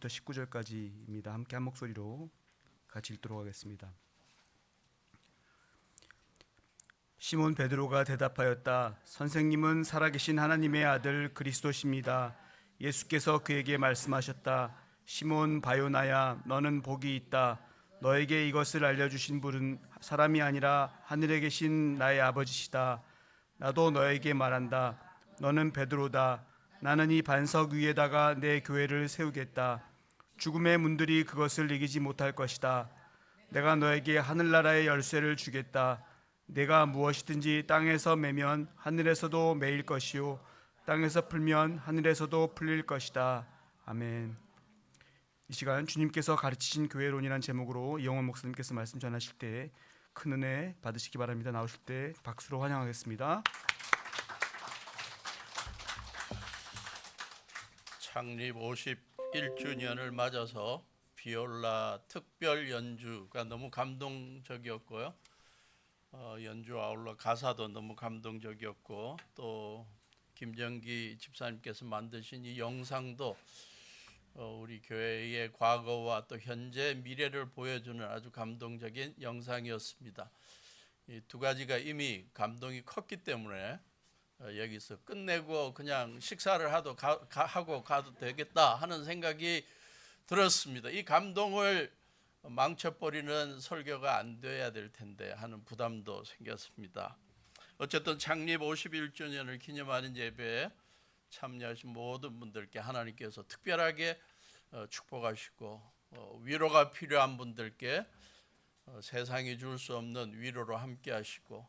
1절부터 19절까지입니다. 함께 한 목소리로 같이 읽도록 하겠습니다. 시몬 베드로가 대답하였다. 선생님은 살아계신 하나님의 아들 그리스도십니다. 예수께서 그에게 말씀하셨다. 시몬 바요나야, 너는 복이 있다. 너에게 이것을 알려주신 분은 사람이 아니라 하늘에 계신 나의 아버지시다. 나도 너에게 말한다. 너는 베드로다. 나는 이 반석 위에다가 내 교회를 세우겠다. 죽음의 문들이 그것을 이기지 못할 것이다. 내가 너에게 하늘나라의 열쇠를 주겠다. 내가 무엇이든지 땅에서 매면 하늘에서도 매일 것이요 땅에서 풀면 하늘에서도 풀릴 것이다. 아멘. 이 시간 주님께서 가르치신 교회론이라는 제목으로 이영원 목사님께서 말씀 전하실 때 큰 은혜 받으시기 바랍니다. 나오실 때 박수로 환영하겠습니다. 창립 51주년을 맞아서 비올라 특별 연주가 너무 감동적이었고요. 연주와 아울러 가사도 너무 감동적이었고, 또 김정기 집사님께서 만드신 이 영상도 우리 교회의 과거와 또 현재 미래를 보여주는 아주 감동적인 영상이었습니다. 이 두 가지가 이미 감동이 컸기 때문에 여기서 끝내고 그냥 식사를 하고 가도 되겠다 하는 생각이 들었습니다. 이 감동을 망쳐버리는 설교가 안 돼야 될 텐데 하는 부담도 생겼습니다. 어쨌든 창립 51주년을 기념하는 예배에 참여하신 모든 분들께 하나님께서 특별하게 축복하시고, 위로가 필요한 분들께 세상이 줄 수 없는 위로로 함께 하시고,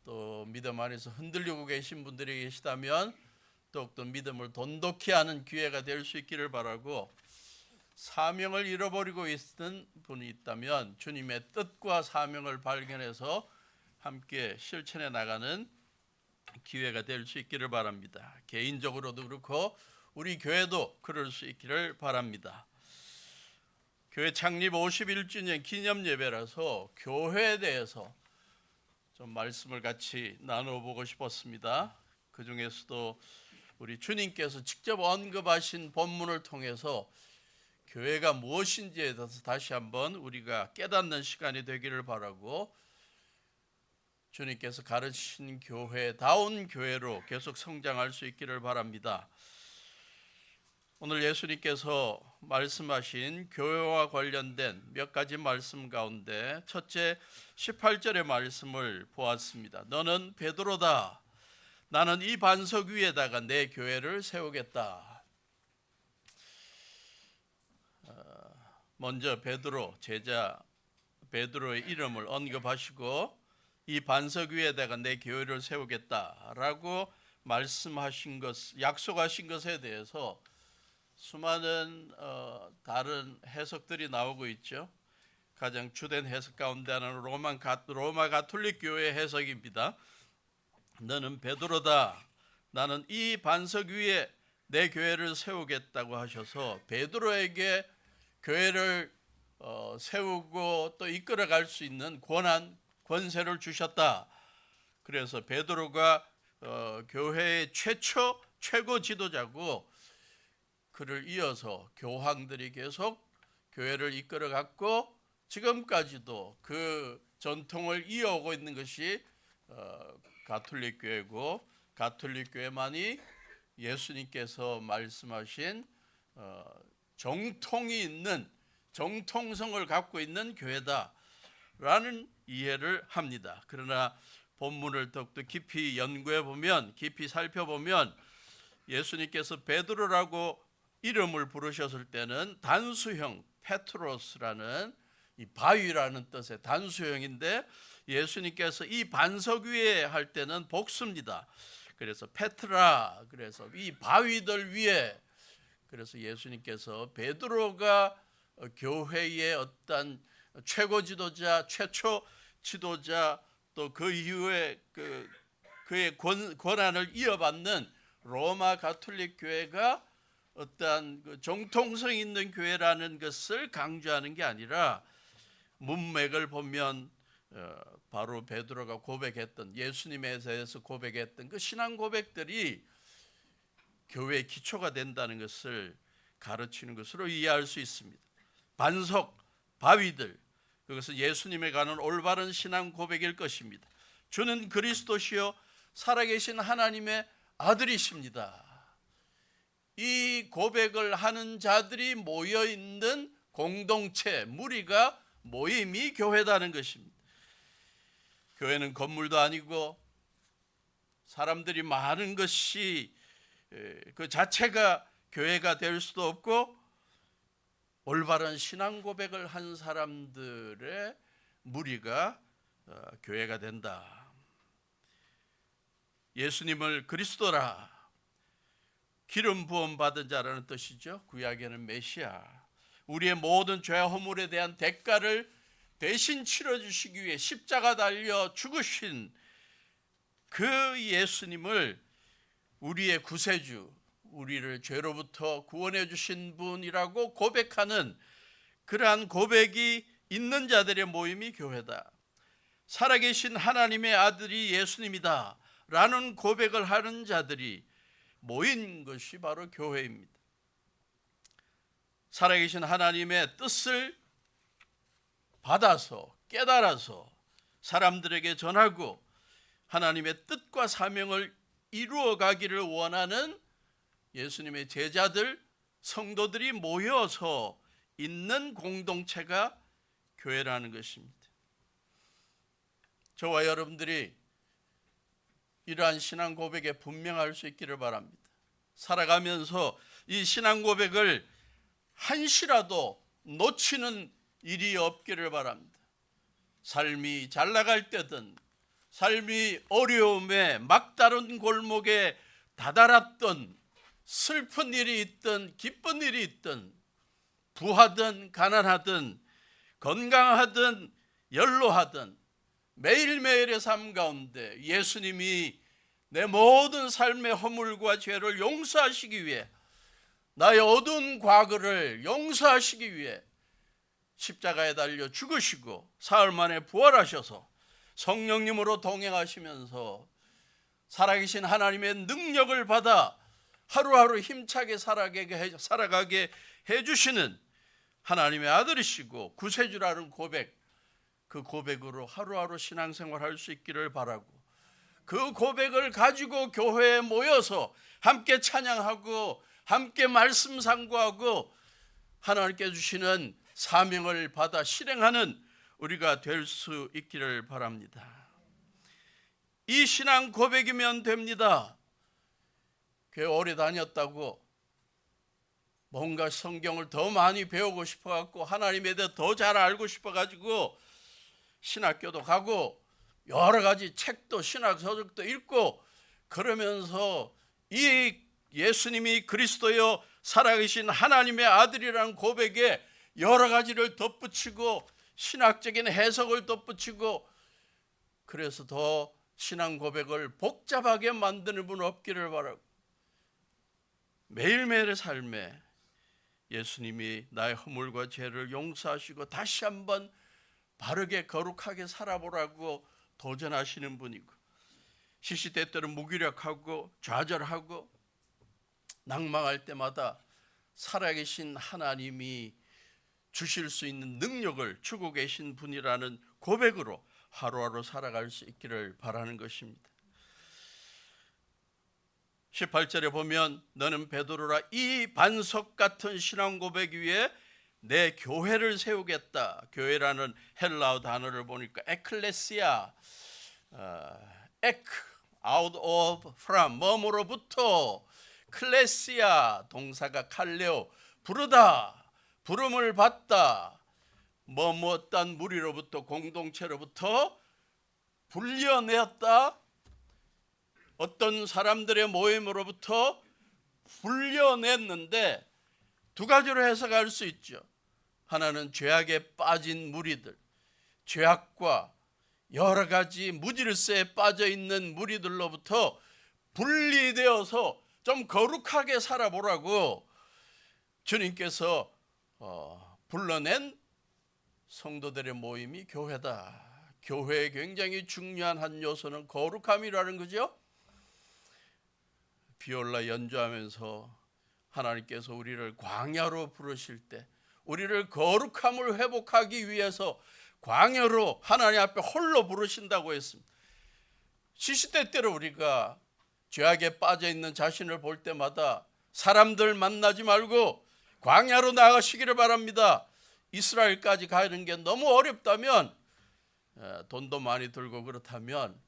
또 믿음 안에서 흔들리고 계신 분들이 계시다면 더욱더 믿음을 돈독히 하는 기회가 될 수 있기를 바라고, 사명을 잃어버리고 있는 분이 있다면 주님의 뜻과 사명을 발견해서 함께 실천해 나가는 기회가 될 수 있기를 바랍니다. 개인적으로도 그렇고 우리 교회도 그럴 수 있기를 바랍니다. 교회 창립 51주년 기념 예배라서 교회에 대해서 좀 말씀을 같이 나눠보고 싶었습니다. 그 중에서도 우리 주님께서 직접 언급하신 본문을 통해서 교회가 무엇인지에 대해서 다시 한번 우리가 깨닫는 시간이 되기를 바라고, 주님께서 가르치신 교회다운 교회로 계속 성장할 수 있기를 바랍니다. 오늘 예수님께서 말씀하신 교회와 관련된 몇 가지 말씀 가운데 첫째 18절의 말씀을 보았습니다. 너는 베드로다. 나는 이 반석 위에다가 내 교회를 세우겠다. 먼저 베드로, 제자 베드로의 이름을 언급하시고 이 반석 위에다가 내 교회를 세우겠다라고 말씀하신 것, 약속하신 것에 대해서 수많은 다른 해석들이 나오고 있죠. 가장 주된 해석 가운데 하나는 로마 가톨릭 교회의 해석입니다. 너는 베드로다. 나는 이 반석 위에 내 교회를 세우겠다고 하셔서 베드로에게 교회를 세우고 또 이끌어갈 수 있는 권세를 주셨다. 그래서 베드로가 교회의 최고 지도자고, 그를 이어서 교황들이 계속 교회를 이끌어갔고 지금까지도 그 전통을 이어오고 있는 것이 가톨릭 교회고, 가톨릭 교회만이 예수님께서 말씀하신 정통이 있는, 정통성을 갖고 있는 교회다라는 이해를 합니다. 그러나 본문을 더욱더 깊이 연구해 보면, 깊이 살펴보면 예수님께서 베드로라고 이름을 부르셨을 때는 단수형 페트로스라는 이 바위라는 뜻의 단수형인데, 예수님께서 이 반석 위에 할 때는 복수입니다. 그래서 페트라, 그래서 이 바위들 위에, 그래서 예수님께서 베드로가 교회의 어떤 최고 지도자, 최초 지도자, 또 그 이후에 그의 권한을 이어받는 로마 가톨릭 교회가 어떠한 정통성 있는 교회라는 것을 강조하는 게 아니라, 문맥을 보면 바로 베드로가 고백했던, 예수님에 대해서 고백했던 그 신앙 고백들이 교회의 기초가 된다는 것을 가르치는 것으로 이해할 수 있습니다. 반석, 바위들, 그것은 예수님에 가는 올바른 신앙 고백일 것입니다. 주는 그리스도시요 살아계신 하나님의 아들이십니다. 이 고백을 하는 자들이 모여있는 공동체, 무리가 모임이 교회다는 것입니다. 교회는 건물도 아니고 사람들이 많은 것이 그 자체가 교회가 될 수도 없고, 올바른 신앙 고백을 한 사람들의 무리가 교회가 된다. 예수님을 그리스도라, 기름 부음 받은 자라는 뜻이죠. 구약에는 메시아, 우리의 모든 죄와 허물에 대한 대가를 대신 치러주시기 위해 십자가 달려 죽으신 그 예수님을 우리의 구세주, 우리를 죄로부터 구원해 주신 분이라고 고백하는 그러한 고백이 있는 자들의 모임이 교회다. 살아계신 하나님의 아들이 예수님이다 라는 고백을 하는 자들이 모인 것이 바로 교회입니다. 살아계신 하나님의 뜻을 받아서 깨달아서 사람들에게 전하고 하나님의 뜻과 사명을 이루어 가기를 원하는 예수님의 제자들, 성도들이 모여서 있는 공동체가 교회라는 것입니다. 저와 여러분들이 이러한 신앙 고백에 분명할 수 있기를 바랍니다. 살아가면서 이 신앙 고백을 한시라도 놓치는 일이 없기를 바랍니다. 삶이 잘 나갈 때든 삶이 어려움에 막다른 골목에 다다랐던 슬픈 일이 있든 기쁜 일이 있든 부하든 가난하든 건강하든 연로하든 매일매일의 삶 가운데 예수님이 내 모든 삶의 허물과 죄를 용서하시기 위해, 나의 어두운 과거를 용서하시기 위해 십자가에 달려 죽으시고 사흘 만에 부활하셔서 성령님으로 동행하시면서 살아계신 하나님의 능력을 받아 하루하루 힘차게 살아가게 해주시는 하나님의 아들이시고 구세주라는 고백, 그 고백으로 하루하루 신앙생활할 수 있기를 바라고, 그 고백을 가지고 교회에 모여서 함께 찬양하고 함께 말씀 상고하고 하나님께 주시는 사명을 받아 실행하는 우리가 될 수 있기를 바랍니다. 이 신앙 고백이면 됩니다. 교회 오래 다녔다고 뭔가 성경을 더 많이 배우고 싶어갖고 하나님에 대해 더 잘 알고 싶어가지고 신학교도 가고 여러 가지 책도 신학 서적도 읽고 그러면서 이 예수님이 그리스도여 살아계신 하나님의 아들이라는 고백에 여러 가지를 덧붙이고 신학적인 해석을 덧붙이고 그래서 더 신앙 고백을 복잡하게 만드는 분 없기를 바라고, 매일매일의 삶에 예수님이 나의 허물과 죄를 용서하시고 다시 한번 바르게 거룩하게 살아보라고 도전하시는 분이고, 시시때때로 무기력하고 좌절하고 낭망할 때마다 살아계신 하나님이 주실 수 있는 능력을 주고 계신 분이라는 고백으로 하루하루 살아갈 수 있기를 바라는 것입니다. 18절에 보면 너는 베드로라, 이 반석 같은 신앙 고백 위에 내 교회를 세우겠다. 교회라는 헬라어 단어를 보니까 에클레시아, out of, from, 뭐뭐로부터, 클레시아, 동사가 칼레오, 부르다, 부름을 받다, 뭐뭐 어떤 무리로부터, 공동체로부터 불려내었다, 어떤 사람들의 모임으로부터 불려냈는데 두 가지로 해석할 수 있죠. 하나는 죄악에 빠진 무리들, 죄악과 여러 가지 무질서에 빠져 있는 무리들로부터 분리되어서 좀 거룩하게 살아보라고 주님께서 불러낸 성도들의 모임이 교회다. 교회의 굉장히 중요한 한 요소는 거룩함이라는 거죠. 비올라 연주하면서 하나님께서 우리를 광야로 부르실 때 우리를 거룩함을 회복하기 위해서 광야로 하나님 앞에 홀로 부르신다고 했습니다. 시시때때로 우리가 죄악에 빠져 있는 자신을 볼 때마다 사람들 만나지 말고 광야로 나가시기를 바랍니다. 이스라엘까지 가는 게 너무 어렵다면, 돈도 많이 들고 그렇다면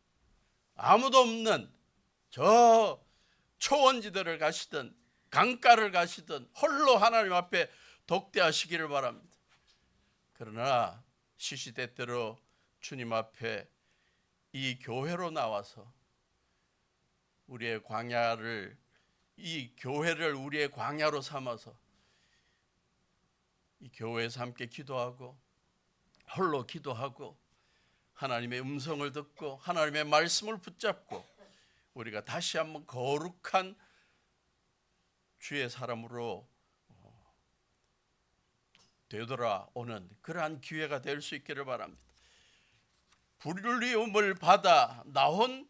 아무도 없는 저 초원지대를 가시든 강가를 가시든 홀로 하나님 앞에 독대하시기를 바랍니다. 그러나 시시때때로 주님 앞에 이 교회로 나와서 우리의 광야를, 이 교회를 우리의 광야로 삼아서 이 교회에서 함께 기도하고 홀로 기도하고 하나님의 음성을 듣고 하나님의 말씀을 붙잡고 우리가 다시 한번 거룩한 주의 사람으로 되돌아오는 그러한 기회가 될 수 있기를 바랍니다. 불리움을 받아 나온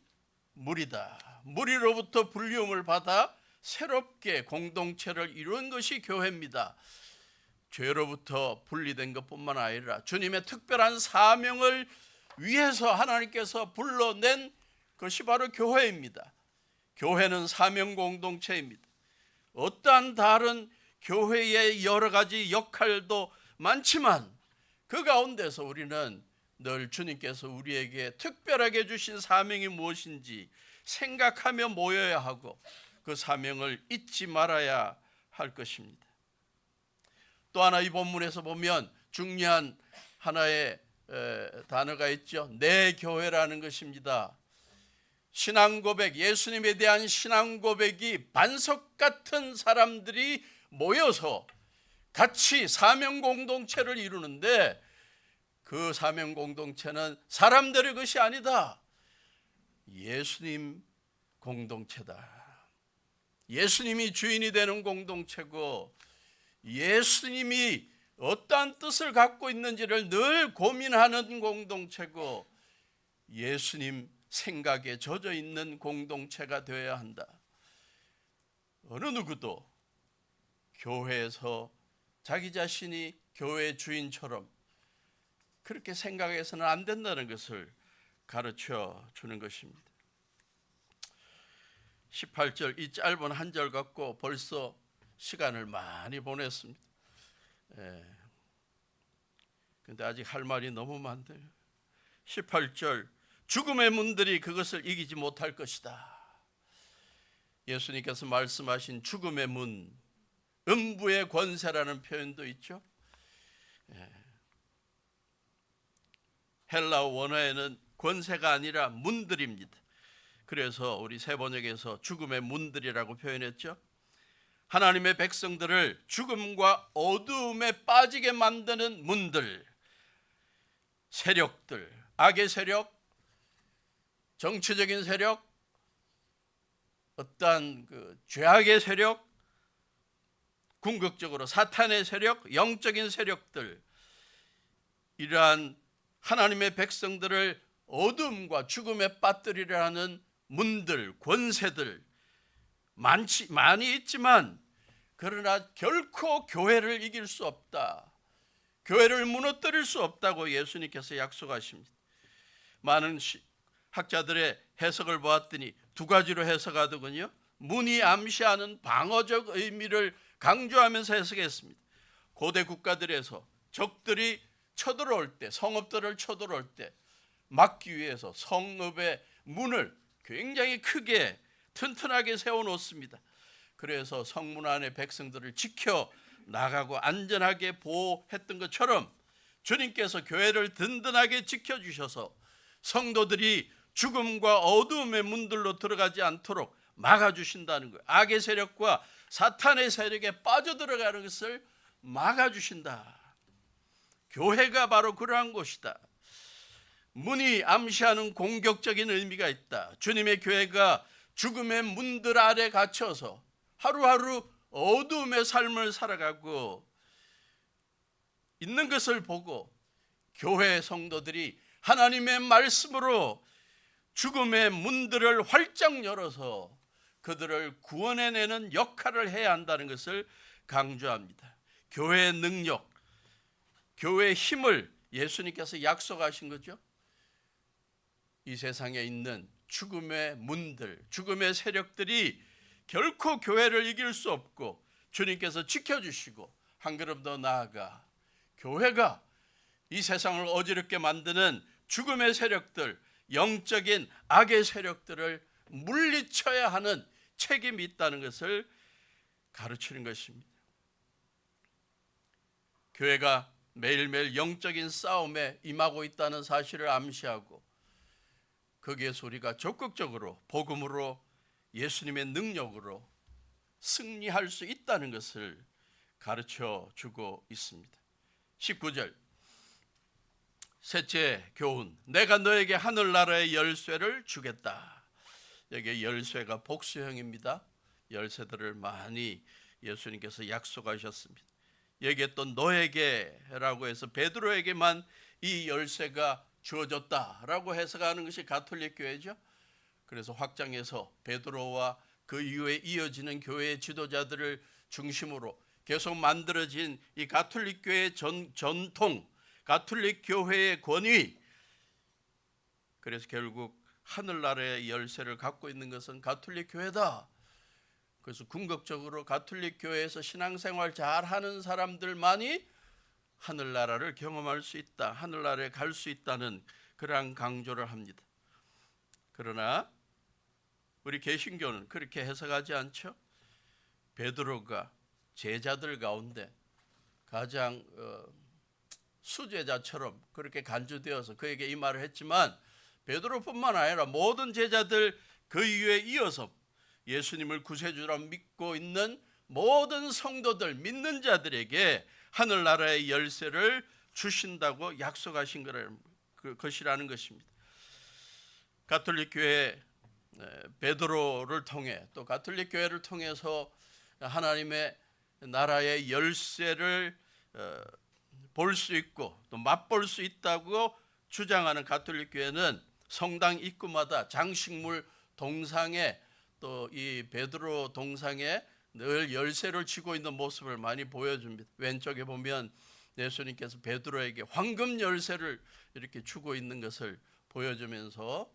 무리다. 무리로부터 불리움을 받아 새롭게 공동체를 이룬 것이 교회입니다. 죄로부터 분리된 것뿐만 아니라 주님의 특별한 사명을 위해서 하나님께서 불러낸 것이 바로 교회입니다. 교회는 사명 공동체입니다. 어떠한 다른 교회의 여러 가지 역할도 많지만 그 가운데서 우리는 늘 주님께서 우리에게 특별하게 주신 사명이 무엇인지 생각하며 모여야 하고 그 사명을 잊지 말아야 할 것입니다. 또 하나 이 본문에서 보면 중요한 하나의 단어가 있죠. 내 교회라는 것입니다. 신앙 고백, 예수님에 대한 신앙 고백이 반석 같은 사람들이 모여서 같이 사명 공동체를 이루는데 그 사명 공동체는 사람들의 것이 아니다. 예수님 공동체다. 예수님이 주인이 되는 공동체고 예수님이 어떠한 뜻을 갖고 있는지를 늘 고민하는 공동체고 예수님 생각에 젖어 있는 공동체가 되어야 한다. 어느 누구도 교회에서 자기 자신이 교회 주인처럼 그렇게 생각해서는 안 된다는 것을 가르쳐 주는 것입니다. 18절 이 짧은 한 절 갖고 벌써 시간을 많이 보냈습니다. 근데 아직 할 말이 너무 많대요. 18절 죽음의 문들이 그것을 이기지 못할 것이다. 예수님께서 말씀하신 죽음의 문, 음부의 권세라는 표현도 있죠. 헬라어 원어에는 권세가 아니라 문들입니다. 그래서 우리 세번역에서 죽음의 문들이라고 표현했죠. 하나님의 백성들을 죽음과 어두움에 빠지게 만드는 문들, 세력들, 악의 세력, 정치적인 세력, 어떠한 그 죄악의 세력, 궁극적으로 사탄의 세력, 영적인 세력들, 이러한 하나님의 백성들을 어둠과 죽음에 빠뜨리려 하는 문들, 권세들 많이 있지만 그러나 결코 교회를 이길 수 없다. 교회를 무너뜨릴 수 없다고 예수님께서 약속하십니다. 많은 학자들의 해석을 보았더니 두 가지로 해석하더군요. 문이 암시하는 방어적 의미를 강조하면서 해석했습니다. 고대 국가들에서 적들이 쳐들어올 때, 성읍들을 쳐들어올 때 막기 위해서 성읍의 문을 굉장히 크게 튼튼하게 세워놓습니다. 그래서 성문 안의 백성들을 지켜 나가고 안전하게 보호했던 것처럼 주님께서 교회를 든든하게 지켜주셔서 성도들이 죽음과 어두움의 문들로 들어가지 않도록 막아주신다는 거예요. 악의 세력과 사탄의 세력에 빠져들어가는 것을 막아주신다. 교회가 바로 그러한 곳이다. 문이 암시하는 공격적인 의미가 있다. 주님의 교회가 죽음의 문들 아래 갇혀서 하루하루 어두움의 삶을 살아가고 있는 것을 보고 교회 성도들이 하나님의 말씀으로 죽음의 문들을 활짝 열어서 그들을 구원해내는 역할을 해야 한다는 것을 강조합니다. 교회의 능력, 교회의 힘을 예수님께서 약속하신 거죠. 이 세상에 있는 죽음의 문들, 죽음의 세력들이 결코 교회를 이길 수 없고 주님께서 지켜주시고 한 걸음 더 나아가 교회가 이 세상을 어지럽게 만드는 죽음의 세력들, 영적인 악의 세력들을 물리쳐야 하는 책임이 있다는 것을 가르치는 것입니다. 교회가 매일매일 영적인 싸움에 임하고 있다는 사실을 암시하고 거기에서 우리가 적극적으로 복음으로 예수님의 능력으로 승리할 수 있다는 것을 가르쳐 주고 있습니다. 19절 셋째 교훈, 내가 너에게 하늘나라의 열쇠를 주겠다. 여기 열쇠가 복수형입니다. 열쇠들을 많이 예수님께서 약속하셨습니다. 여기에 또 너에게라고 해서 베드로에게만 이 열쇠가 주어졌다라고 해석하는 것이 가톨릭 교회죠. 그래서 확장해서 베드로와 그 이후에 이어지는 교회의 지도자들을 중심으로 계속 만들어진 이 가톨릭 교회의 전통, 가톨릭 교회의 권위, 그래서 결국 하늘나라의 열쇠를 갖고 있는 것은 가톨릭 교회다. 그래서 궁극적으로 가톨릭 교회에서 신앙생활 잘하는 사람들만이 하늘나라를 경험할 수 있다, 하늘나라에 갈 수 있다는 그러한 강조를 합니다. 그러나 우리 개신교는 그렇게 해석하지 않죠. 베드로가 제자들 가운데 가장 수제자처럼 그렇게 간주되어서 그에게 이 말을 했지만 베드로뿐만 아니라 모든 제자들 그 이후에 이어서 예수님을 구세주로 믿고 있는 모든 성도들, 믿는 자들에게 하늘나라의 열쇠를 주신다고 약속하신 것이라는 것입니다. 가톨릭 교회 베드로를 통해 또 가톨릭 교회를 통해서 하나님의 나라의 열쇠를 볼 수 있고 또 맛볼 수 있다고 주장하는 가톨릭 교회는 성당 입구마다 장식물 동상에 또 이 베드로 동상에 늘 열쇠를 쥐고 있는 모습을 많이 보여줍니다. 왼쪽에 보면 예수님께서 베드로에게 황금 열쇠를 이렇게 주고 있는 것을 보여주면서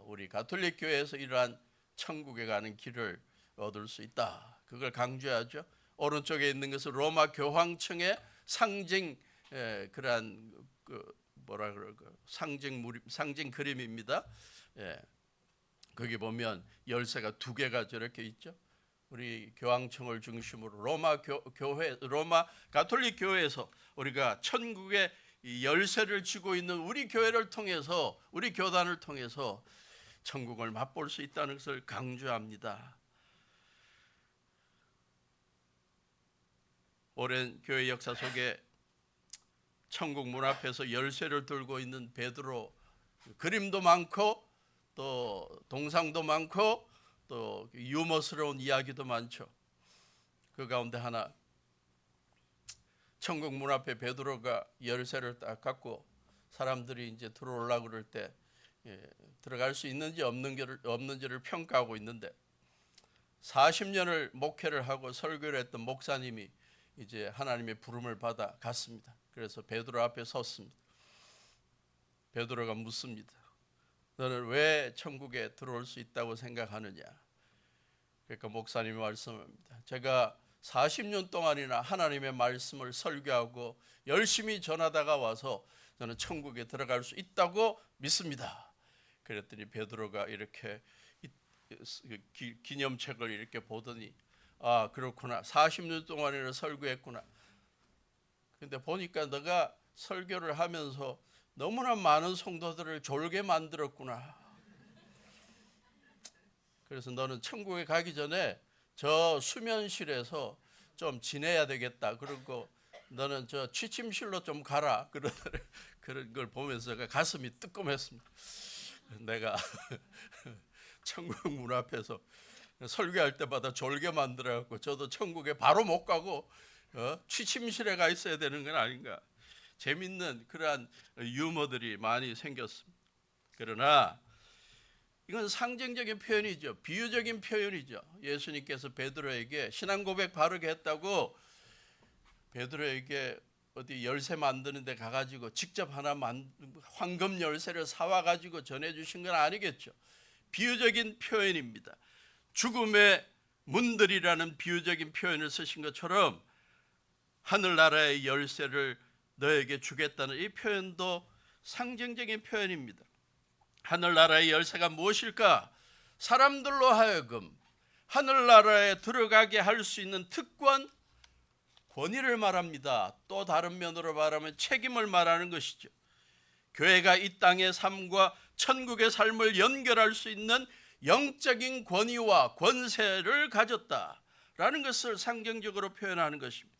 우리 가톨릭 교회에서 이러한 천국에 가는 길을 얻을 수 있다. 그걸 강조하죠. 오른쪽에 있는 것은 로마 교황청의 상징 그러한 뭐라 그럴까 상징 그림입니다. 거기 보면 열쇠가 두 개가 저렇게 있죠. 우리 교황청을 중심으로 로마 가톨릭 교회에서 우리가 천국의 열쇠를 쥐고 있는 우리 교회를 통해서 우리 교단을 통해서 천국을 맛볼 수 있다는 것을 강조합니다. 오랜 교회 역사 속에 천국 문 앞에서 열쇠를 들고 있는 베드로 그림도 많고 또 동상도 많고 또 유머스러운 이야기도 많죠. 그 가운데 하나, 천국 문 앞에 베드로가 열쇠를 딱 갖고 사람들이 이제 들어오려고 그럴 때 들어갈 수 있는지 없는지를 평가하고 있는데 40년을 목회를 하고 설교를 했던 목사님이 이제 하나님의 부름을 받아 갔습니다. 그래서 베드로 앞에 섰습니다. 베드로가 묻습니다. 너는 왜 천국에 들어올 수 있다고 생각하느냐? 그러니까 목사님이 말씀합니다. 제가 40년 동안이나 하나님의 말씀을 설교하고 열심히 전하다가 와서 저는 천국에 들어갈 수 있다고 믿습니다. 그랬더니 베드로가 이렇게 기념책을 이렇게 보더니 아 그렇구나, 40년 동안이나 설교했구나. 근데 보니까 너가 설교를 하면서 너무나 많은 성도들을 졸게 만들었구나. 그래서 너는 천국에 가기 전에 저 수면실에서 좀 지내야 되겠다. 그리고 너는 저 취침실로 좀 가라. 그런 걸 보면서 가슴이 뜨끔했습니다. 내가 천국 문 앞에서 설교할 때마다 졸게 만들어갖고 저도 천국에 바로 못 가고 취침실에 가 있어야 되는 건 아닌가. 재밌는 그러한 유머들이 많이 생겼습니다. 그러나 이건 상징적인 표현이죠. 비유적인 표현이죠. 예수님께서 베드로에게 신앙 고백 바르게 했다고 베드로에게 어디 열쇠 만드는 데 가가지고 직접 황금 열쇠를 사와가지고 전해주신 건 아니겠죠. 비유적인 표현입니다. 죽음의 문들이라는 비유적인 표현을 쓰신 것처럼 하늘나라의 열쇠를 너에게 주겠다는 이 표현도 상징적인 표현입니다. 하늘나라의 열쇠가 무엇일까? 사람들로 하여금 하늘나라에 들어가게 할 수 있는 특권, 권위를 말합니다. 또 다른 면으로 말하면 책임을 말하는 것이죠. 교회가 이 땅의 삶과 천국의 삶을 연결할 수 있는 영적인 권위와 권세를 가졌다라는 것을 상징적으로 표현하는 것입니다.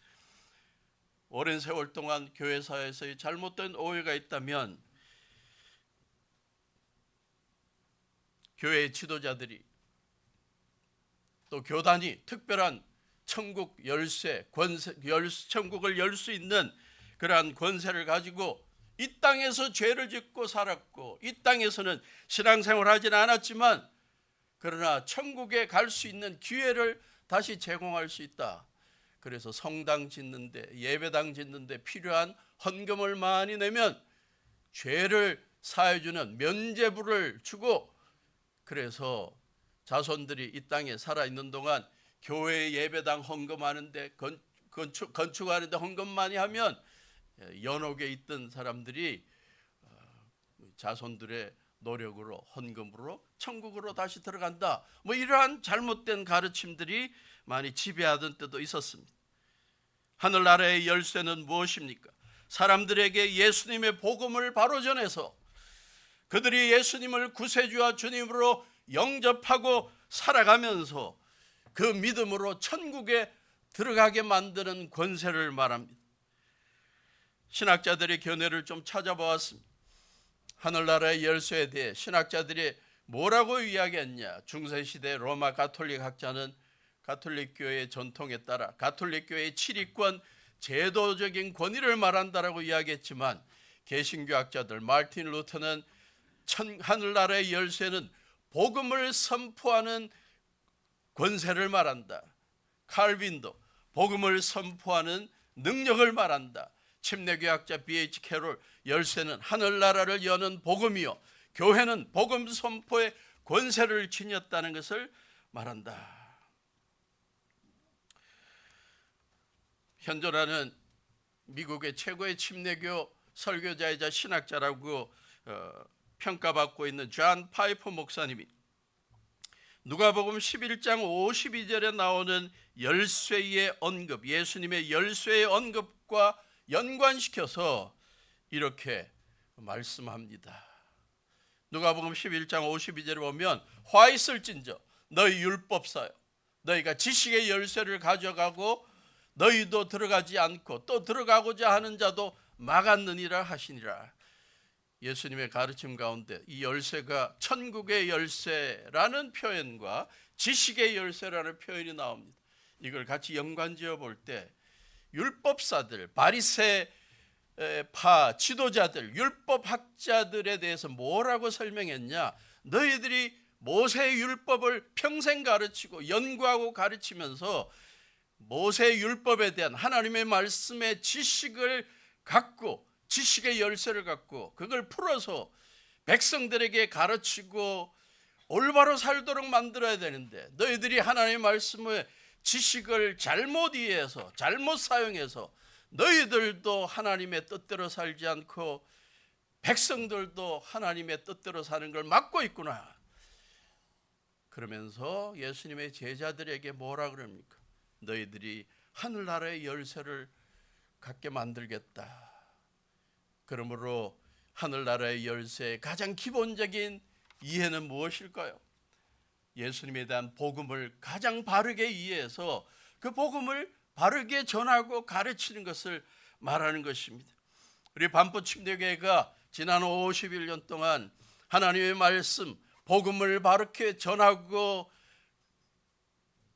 오랜 세월 동안 교회사에서의 잘못된 오해가 있다면 교회의 지도자들이 또 교단이 특별한 천국 열쇠, 천국을 열 수 있는 그러한 권세를 가지고 이 땅에서 죄를 짓고 살았고 이 땅에서는 신앙생활을 하지는 않았지만 그러나 천국에 갈 수 있는 기회를 다시 제공할 수 있다. 그래서 성당 짓는데 예배당 짓는데 필요한 헌금을 많이 내면 죄를 사해주는 면죄부를 주고 그래서 자손들이 이 땅에 살아있는 동안 교회 예배당 헌금하는데 건축하는데 헌금 많이 하면 연옥에 있던 사람들이 자손들의 노력으로 헌금으로 천국으로 다시 들어간다. 뭐 이러한 잘못된 가르침들이 많이 지배하던 때도 있었습니다. 하늘나라의 열쇠는 무엇입니까? 사람들에게 예수님의 복음을 바로 전해서 그들이 예수님을 구세주와 주님으로 영접하고 살아가면서 그 믿음으로 천국에 들어가게 만드는 권세를 말합니다. 신학자들의 견해를 좀 찾아보았습니다. 하늘나라의 열쇠에 대해 신학자들이 뭐라고 이야기했냐? 중세시대 로마 가톨릭 학자는 가톨릭 교회의 전통에 따라 가톨릭 교회의 치리권, 제도적인 권위를 말한다라고 이야기했지만 개신교 학자들 마르틴 루터는 하늘나라의 열쇠는 복음을 선포하는 권세를 말한다. 칼빈도 복음을 선포하는 능력을 말한다. 침례교학자 B.H. 캐롤 열쇠는 하늘나라를 여는 복음이요 교회는 복음 선포의 권세를 지녔다는 것을 말한다. 현존하는 미국의 최고의 침례교 설교자이자 신학자라고 평가받고 있는 존 파이퍼 목사님이 누가복음 11장 52절에 나오는 열쇠의 언급, 예수님의 열쇠의 언급과 연관시켜서 이렇게 말씀합니다. 누가복음 11장 52절에 보면 화 있을진저 너희 율법사요 너희가 지식의 열쇠를 가져가고 너희도 들어가지 않고 또 들어가고자 하는 자도 막았느니라 하시니라. 예수님의 가르침 가운데 이 열쇠가 천국의 열쇠라는 표현과 지식의 열쇠라는 표현이 나옵니다. 이걸 같이 연관지어 볼 때 율법사들, 바리새파 지도자들, 율법학자들에 대해서 뭐라고 설명했냐? 너희들이 모세의 율법을 평생 가르치고 연구하고 가르치면서 모세의 율법에 대한 하나님의 말씀의 지식을 갖고 지식의 열쇠를 갖고 그걸 풀어서 백성들에게 가르치고 올바로 살도록 만들어야 되는데 너희들이 하나님의 말씀의 지식을 잘못 이해해서 잘못 사용해서 너희들도 하나님의 뜻대로 살지 않고 백성들도 하나님의 뜻대로 사는 걸 막고 있구나. 그러면서 예수님의 제자들에게 뭐라 그럽니까? 너희들이 하늘나라의 열쇠를 갖게 만들겠다. 그러므로 하늘나라의 열쇠의 가장 기본적인 이해는 무엇일까요? 예수님에 대한 복음을 가장 바르게 이해해서 그 복음을 바르게 전하고 가르치는 것을 말하는 것입니다. 우리 반포 침례교회가 지난 51년 동안 하나님의 말씀, 복음을 바르게 전하고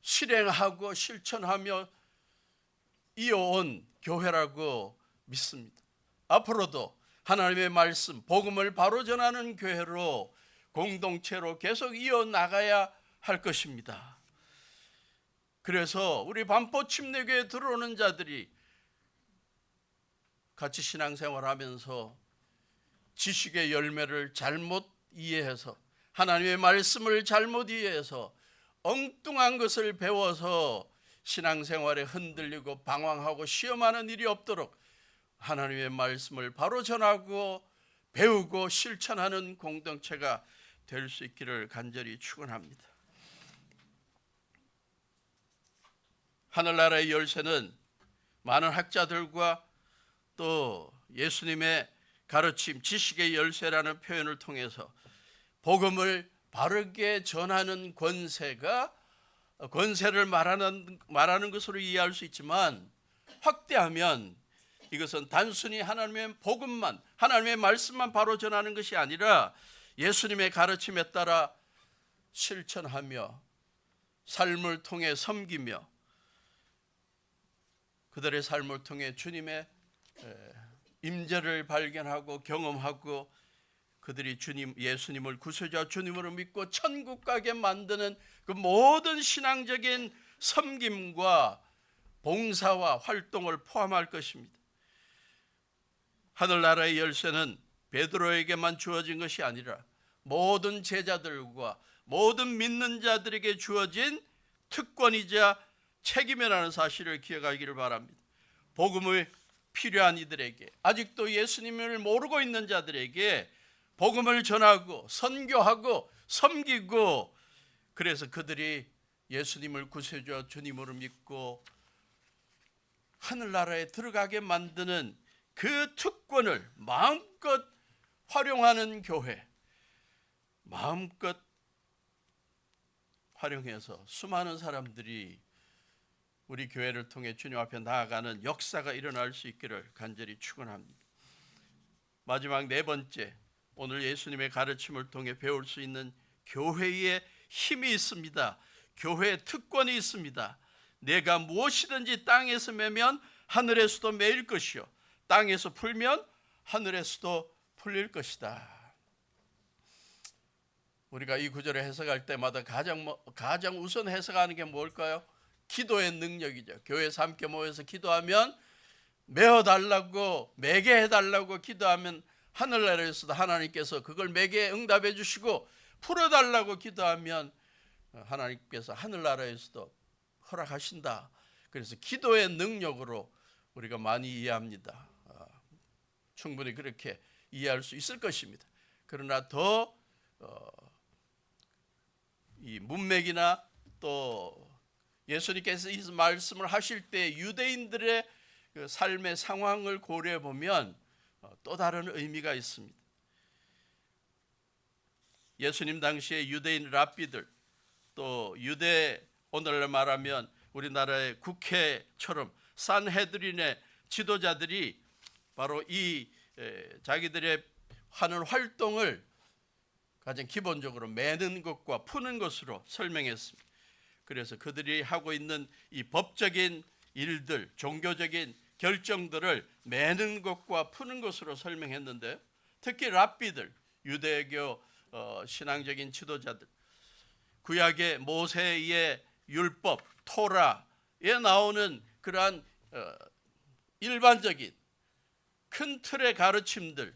실행하고 실천하며 이어온 교회라고 믿습니다. 앞으로도 하나님의 말씀, 복음을 바로 전하는 교회로 공동체로 계속 이어나가야 할 것입니다. 그래서 우리 반포 침례교회에 들어오는 자들이 같이 신앙생활하면서 지식의 열매를 잘못 이해해서 하나님의 말씀을 잘못 이해해서 엉뚱한 것을 배워서 신앙생활에 흔들리고 방황하고 시험하는 일이 없도록 하나님의 말씀을 바로 전하고 배우고 실천하는 공동체가 될 수 있기를 간절히 축원합니다. 하늘나라의 열쇠는 많은 학자들과 또 예수님의 가르침, 지식의 열쇠라는 표현을 통해서 복음을 바르게 전하는 권세를 말하는 것으로 이해할 수 있지만, 확대하면 이것은 단순히 하나님의 복음만, 하나님의 말씀만 바로 전하는 것이 아니라 예수님의 가르침에 따라 실천하며 삶을 통해 섬기며 그들의 삶을 통해 주님의 임재를 발견하고 경험하고 그들이 예수님을 구세주와 주님으로 믿고 천국 가게 만드는 그 모든 신앙적인 섬김과 봉사와 활동을 포함할 것입니다. 하늘나라의 열쇠는 베드로에게만 주어진 것이 아니라 모든 제자들과 모든 믿는 자들에게 주어진 특권이자 책임이라는 사실을 기억하기를 바랍니다. 복음을 필요한 이들에게, 아직도 예수님을 모르고 있는 자들에게 복음을 전하고 선교하고 섬기고, 그래서 그들이 예수님을 구세주와 주님으로 믿고 하늘나라에 들어가게 만드는 그 특권을 마음껏 활용하는 교회, 마음껏 활용해서 수많은 사람들이 우리 교회를 통해 주님 앞에 나아가는 역사가 일어날 수 있기를 간절히 축원합니다. 마지막 네 번째, 오늘 예수님의 가르침을 통해 배울 수 있는 교회의 힘이 있습니다. 교회의 특권이 있습니다. 내가 무엇이든지 땅에서 매면 하늘에서도 매일 것이요, 땅에서 풀면 하늘에서도 풀릴 것이다. 우리가 이 구절을 해석할 때마다 가장 우선 해석하는 게 뭘까요? 기도의 능력이죠. 교회에서 함께 모여서 기도하면 메어달라고, 매게 해달라고 기도하면 하늘나라에서도 하나님께서 그걸 매게 응답해 주시고, 풀어달라고 기도하면 하나님께서 하늘나라에서도 허락하신다. 그래서 기도의 능력으로 우리가 많이 이해합니다. 충분히 그렇게 이해할 수 있을 것입니다. 그러나 더 이 문맥이나 또 예수님께서 이 말씀을 하실 때 유대인들의 그 삶의 상황을 고려해 보면 또 다른 의미가 있습니다. 예수님 당시에 유대인 랍비들, 또 유대, 오늘날 말하면 우리나라의 국회처럼 산헤드린의 지도자들이 바로 이 자기들의 하는 활동을 가장 기본적으로 매는 것과 푸는 것으로 설명했습니다. 그래서 그들이 하고 있는 이 법적인 일들, 종교적인 결정들을 매는 것과 푸는 것으로 설명했는데, 특히 랍비들, 유대교 신앙적인 지도자들, 구약의 모세의 율법, 토라에 나오는 그러한 일반적인 큰 틀의 가르침들,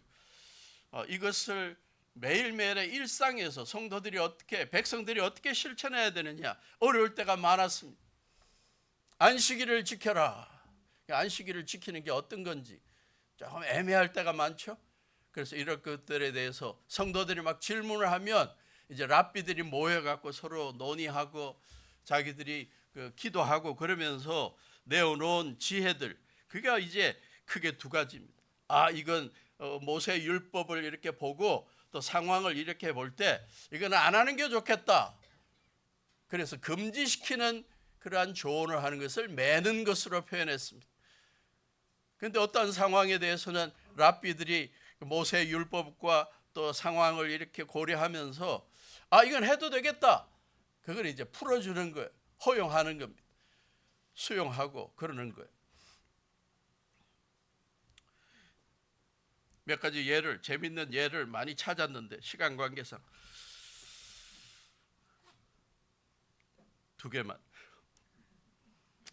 이것을 매일매일의 일상에서 성도들이 어떻게, 백성들이 어떻게 실천해야 되느냐, 어려울 때가 많았습니다. 안식일을 지켜라. 안식일을 지키는 게 어떤 건지 조금 애매할 때가 많죠. 그래서 이런 것들에 대해서 성도들이 막 질문을 하면 이제 랍비들이 모여갖고 서로 논의하고 자기들이 기도하고 그러면서 내어놓은 지혜들, 그게 이제 크게 두 가지입니다. 이건 모세 율법을 이렇게 보고 또 상황을 이렇게 볼 때 이거는 안 하는 게 좋겠다. 그래서 금지시키는 그러한 조언을 하는 것을 매는 것으로 표현했습니다. 그런데 어떤 상황에 대해서는 랍비들이 모세 율법과 또 상황을 이렇게 고려하면서 이건 해도 되겠다. 그걸 이제 풀어주는 거예요. 허용하는 겁니다. 수용하고 그러는 거예요. 몇 가지 예를, 재밌는 예를 많이 찾았는데 시간 관계상 두 개만.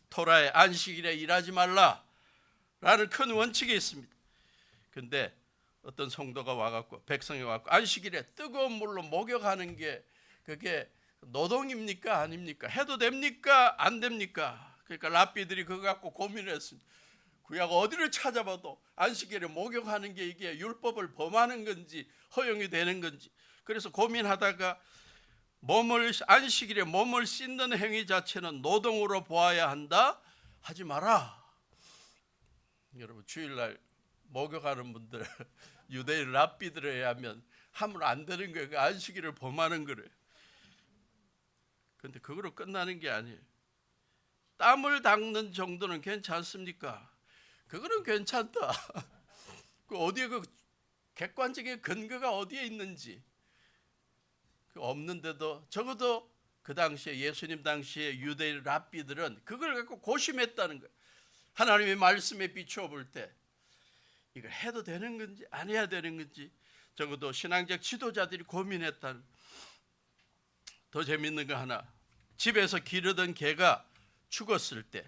토라에 안식일에 일하지 말라라는 큰 원칙이 있습니다. 근데 어떤 성도가 와갖고, 백성이 와갖고 안식일에 뜨거운 물로 목욕하는 게 그게 노동입니까 아닙니까? 해도 됩니까 안 됩니까? 그러니까 랍비들이 그거 갖고 고민을 했습니다. 구약 어디를 찾아봐도 안식일에 목욕하는 게 이게 율법을 범하는 건지 허용이 되는 건지, 그래서 고민하다가 안식일에 몸을 씻는 행위 자체는 노동으로 보아야 한다, 하지 마라. 여러분, 주일날 목욕하는 분들 유대인 랍비들에 의하면 하면 안 되는 거예요. 그 안식일을 범하는 거래요. 근데 그거로 끝나는 게 아니에요. 땀을 닦는 정도는 괜찮습니까? 그거는 괜찮다. 그 어디에 그 객관적인 근거가 어디에 있는지 없는데도, 적어도 그 당시에, 예수님 당시에 유대인 랍비들은 그걸 갖고 고심했다는 거예요. 하나님의 말씀에 비추어 볼 때 이걸 해도 되는 건지 안 해야 되는 건지, 적어도 신앙적 지도자들이 고민했다는 거예요. 더 재밌는 거 하나, 집에서 기르던 개가 죽었을 때,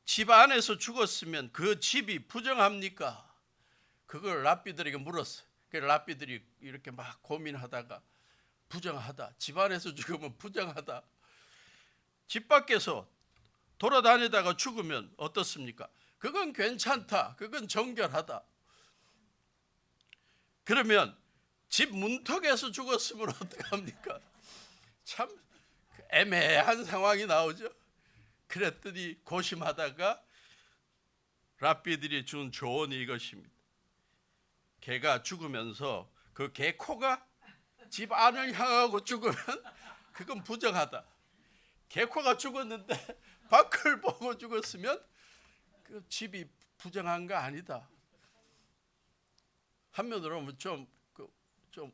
집 안에서 죽었으면 그 집이 부정합니까? 그걸 랍비들에게 물었어요. 그 랍비들이 이렇게 막 고민하다가 부정하다, 집 안에서 죽으면 부정하다, 집 밖에서 돌아다니다가 죽으면 어떻습니까? 그건 괜찮다, 그건 정결하다. 그러면 집 문턱에서 죽었으면 어떡합니까? 참 애매한 상황이 나오죠. 그랬더니 고심하다가 랍비들이 준 조언이 이것입니다. 개가 죽으면서 그 개 코가 집 안을 향하고 죽으면 그건 부정하다. 개 코가 죽었는데 밖을 보고 죽었으면 그 집이 부정한 거 아니다. 한면으로 보면 좀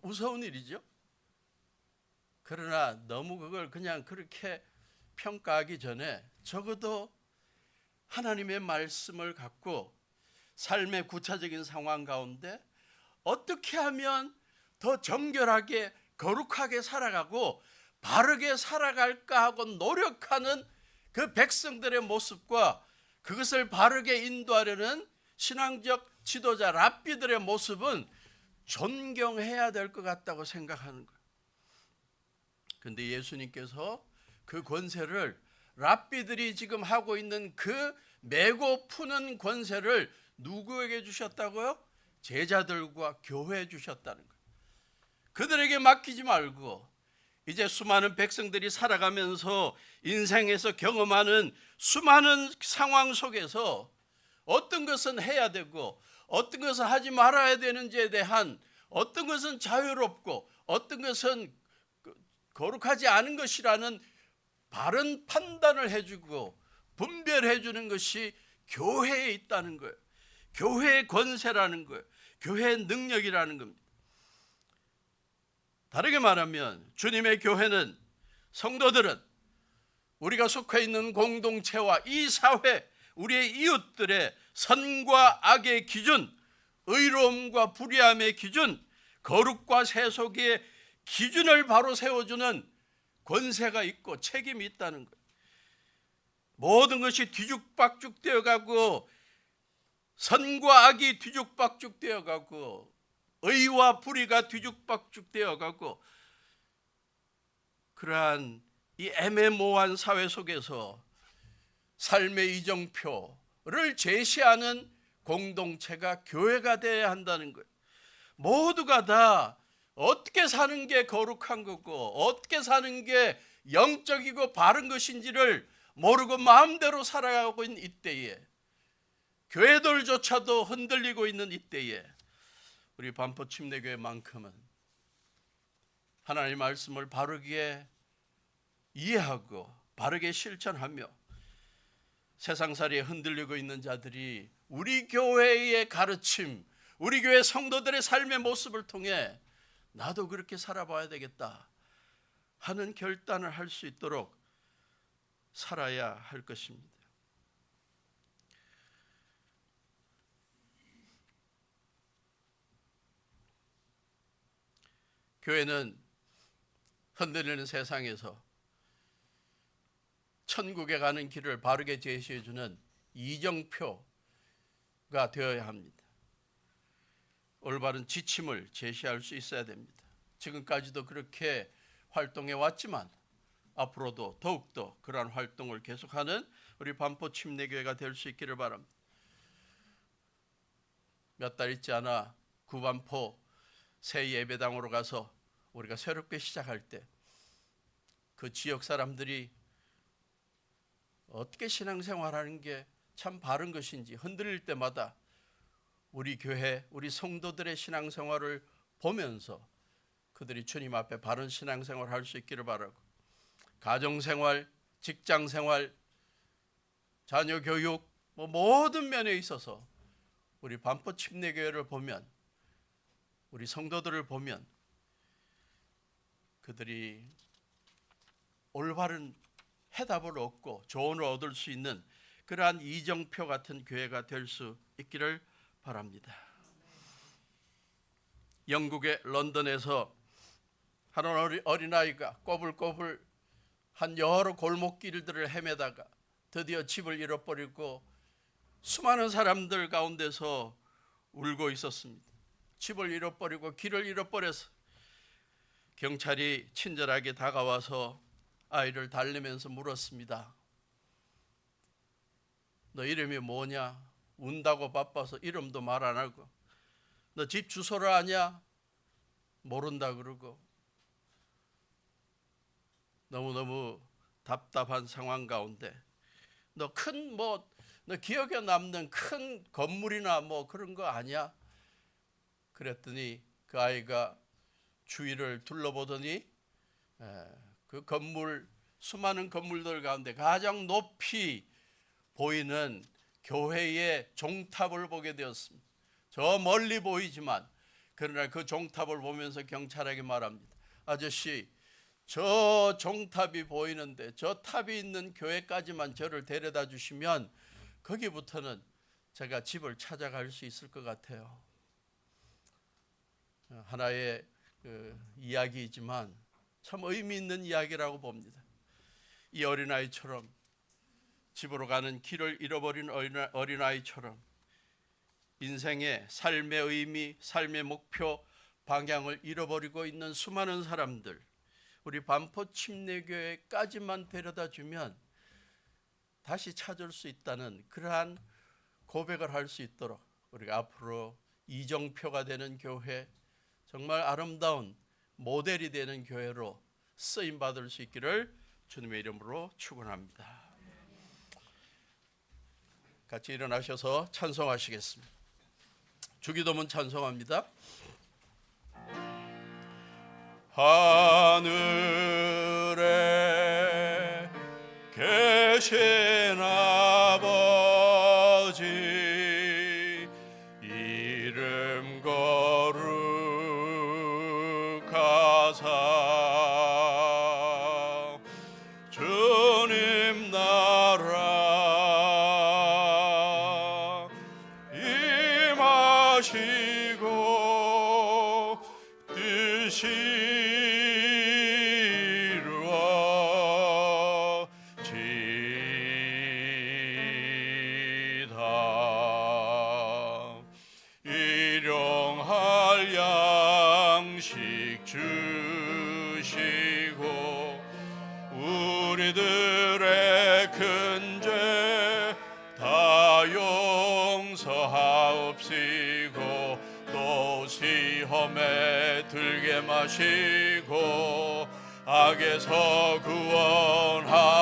무서운 일이죠. 그러나 너무 그걸 그냥 그렇게 평가하기 전에 적어도 하나님의 말씀을 갖고 삶의 구체적인 상황 가운데 어떻게 하면 더 정결하게 거룩하게 살아가고 바르게 살아갈까 하고 노력하는 그 백성들의 모습과 그것을 바르게 인도하려는 신앙적 지도자 랍비들의 모습은 존경해야 될 것 같다고 생각하는 거예요. 그런데 예수님께서 그 권세를, 랍비들이 지금 하고 있는 그 메고 푸는 권세를 누구에게 주셨다고요? 제자들과 교회에 주셨다는 거예요. 그들에게 맡기지 말고 이제 수많은 백성들이 살아가면서 인생에서 경험하는 수많은 상황 속에서 어떤 것은 해야 되고 어떤 것은 하지 말아야 되는지에 대한, 어떤 것은 자유롭고 어떤 것은 거룩하지 않은 것이라는 바른 판단을 해주고 분별해 주는 것이 교회에 있다는 거예요. 교회의 권세라는 거예요. 교회의 능력이라는 겁니다. 다르게 말하면 주님의 교회는, 성도들은 우리가 속해 있는 공동체와 이 사회, 우리의 이웃들의 선과 악의 기준, 의로움과 불의함의 기준, 거룩과 세속의 기준을 바로 세워주는 권세가 있고 책임이 있다는 거예요. 모든 것이 뒤죽박죽 되어가고 선과 악이 뒤죽박죽 되어가고 의와 불의가 뒤죽박죽 되어가고, 그러한 이 애매모호한 사회 속에서 삶의 이정표를 제시하는 공동체가 교회가 되어야 한다는 거예요. 모두가 다 어떻게 사는 게 거룩한 거고 어떻게 사는 게 영적이고 바른 것인지를 모르고 마음대로 살아가고 있는 이때에, 교회들조차도 흔들리고 있는 이때에 우리 반포 침례교회만큼은 하나님의 말씀을 바르게 이해하고 바르게 실천하며 세상살이에 흔들리고 있는 자들이 우리 교회의 가르침, 우리 교회 성도들의 삶의 모습을 통해 나도 그렇게 살아봐야 되겠다 하는 결단을 할 수 있도록 살아야 할 것입니다. 교회는 흔들리는 세상에서 천국에 가는 길을 바르게 제시해 주는 이정표가 되어야 합니다. 올바른 지침을 제시할 수 있어야 됩니다. 지금까지도 그렇게 활동해 왔지만 앞으로도 더욱더 그러한 활동을 계속하는 우리 반포 침례교회가 될 수 있기를 바랍니다. 몇 달 있지 않아 구반포 새 예배당으로 가서 우리가 새롭게 시작할 때 그 지역 사람들이 어떻게 신앙생활하는 게 참 바른 것인지 흔들릴 때마다 우리 교회, 우리 성도들의 신앙생활을 보면서 그들이 주님 앞에 바른 신앙생활을 할 수 있기를 바라고, 가정생활, 직장생활, 자녀교육 모든 면에 있어서 우리 반포 침례교회를 보면, 우리 성도들을 보면 그들이 올바른 해답을 얻고 조언을 얻을 수 있는 그러한 이정표 같은 교회가 될 수 있기를 바랍니다. 영국의 런던에서 한 어린아이가 꼬불꼬불 한 여러 골목길들을 헤매다가 드디어 집을 잃어버리고 수많은 사람들 가운데서 울고 있었습니다. 집을 잃어버리고 길을 잃어버려서 경찰이 친절하게 다가와서 아이를 달래면서 물었습니다. 너 이름이 뭐냐? 운다고 바빠서 이름도 말 안 하고, 너 집 주소를 아냐? 모른다 그러고, 너무너무 답답한 상황 가운데 너 기억에 남는 큰 건물이나 그런 거 아니야? 그랬더니 그 아이가 주위를 둘러보더니 그 건물, 수많은 건물들 가운데 가장 높이 보이는 교회의 종탑을 보게 되었습니다. 저 멀리 보이지만 그러나 그 종탑을 보면서 경찰에게 말합니다. 아저씨, 저 종탑이 보이는데 저 탑이 있는 교회까지만 저를 데려다 주시면 거기부터는 제가 집을 찾아갈 수 있을 것 같아요. 하나의 이야기이지만 참 의미 있는 이야기라고 봅니다. 이 어린아이처럼, 집으로 가는 길을 잃어버린 어린아이처럼 인생의 삶의 의미, 삶의 목표, 방향을 잃어버리고 있는 수많은 사람들, 우리 반포 침례교회까지만 데려다 주면 다시 찾을 수 있다는 그러한 고백을 할 수 있도록 우리가 앞으로 이정표가 되는 교회, 정말 아름다운 모델이 되는 교회로 쓰임받을 수 있기를 주님의 이름으로 축원합니다. 같이 일어나셔서 찬송하시겠습니다. 주기도문 찬송합니다. 하늘에 계신 아버지, 이름 거룩하사 주님 나라 임하시고 뜻이 이루어지다. 일용할 양식 주시고 우리들의 큰 죄 다 용서하옵시고 또 시험에 들게 마시고 악에서 구원하소서.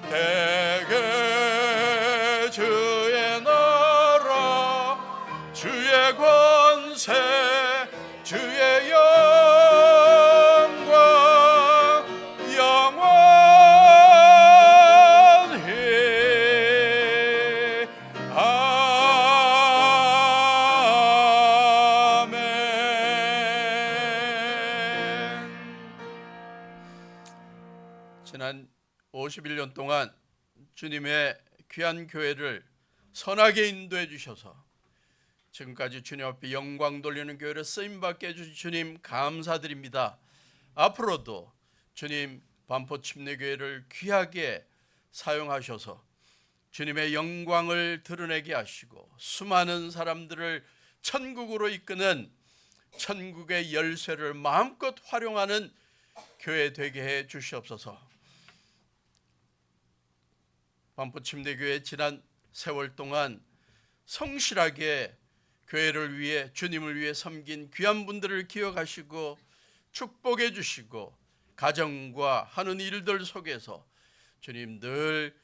대개 주의 나라 주의 권세 주의 영광 영원히 아멘. 지난 51년 동안 주님의 귀한 교회를 선하게 인도해 주셔서 지금까지 주님 앞에 영광 돌리는 교회를 쓰임받게 해주신 주님 감사드립니다. 앞으로도 주님 반포 침례교회를 귀하게 사용하셔서 주님의 영광을 드러내게 하시고 수많은 사람들을 천국으로 이끄는 천국의 열쇠를 마음껏 활용하는 교회 되게 해 주시옵소서. 반포 침례교회 지난 세월 동안 성실하게 교회를 위해 주님을 위해 섬긴 귀한 분들을 기억하시고 축복해 주시고 가정과 하는 일들 속에서 주님 늘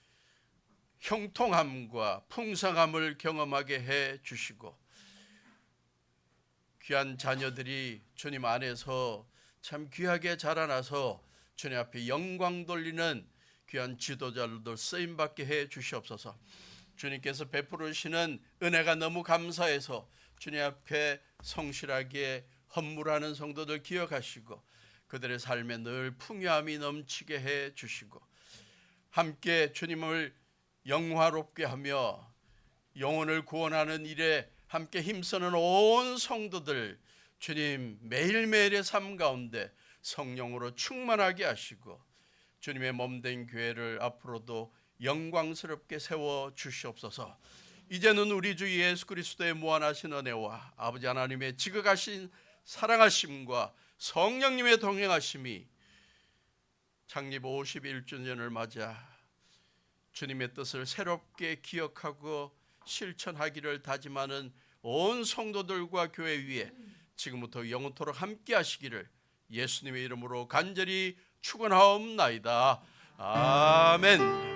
형통함과 풍성함을 경험하게 해 주시고 귀한 자녀들이 주님 안에서 참 귀하게 자라나서 주님 앞에 영광 돌리는 귀한 지도자들도 쓰임받게 해 주시옵소서. 주님께서 베푸시는 은혜가 너무 감사해서 주님 앞에 성실하게 헌물하는 성도들 기억하시고 그들의 삶에 늘 풍요함이 넘치게 해 주시고 함께 주님을 영화롭게 하며 영혼을 구원하는 일에 함께 힘쓰는 온 성도들 주님 매일매일의 삶 가운데 성령으로 충만하게 하시고 주님의 몸된 교회를 앞으로도 영광스럽게 세워 주시옵소서. 이제는 우리 주 예수 그리스도의 무한하신 은혜와 아버지 하나님의 지극하신 사랑하심과 성령님의 동행하심이 창립 51주년을 맞아 주님의 뜻을 새롭게 기억하고 실천하기를 다짐하는 온 성도들과 교회 위에 지금부터 영원토록 함께 하시기를 예수님의 이름으로 간절히 축원하옵나이다. 아멘.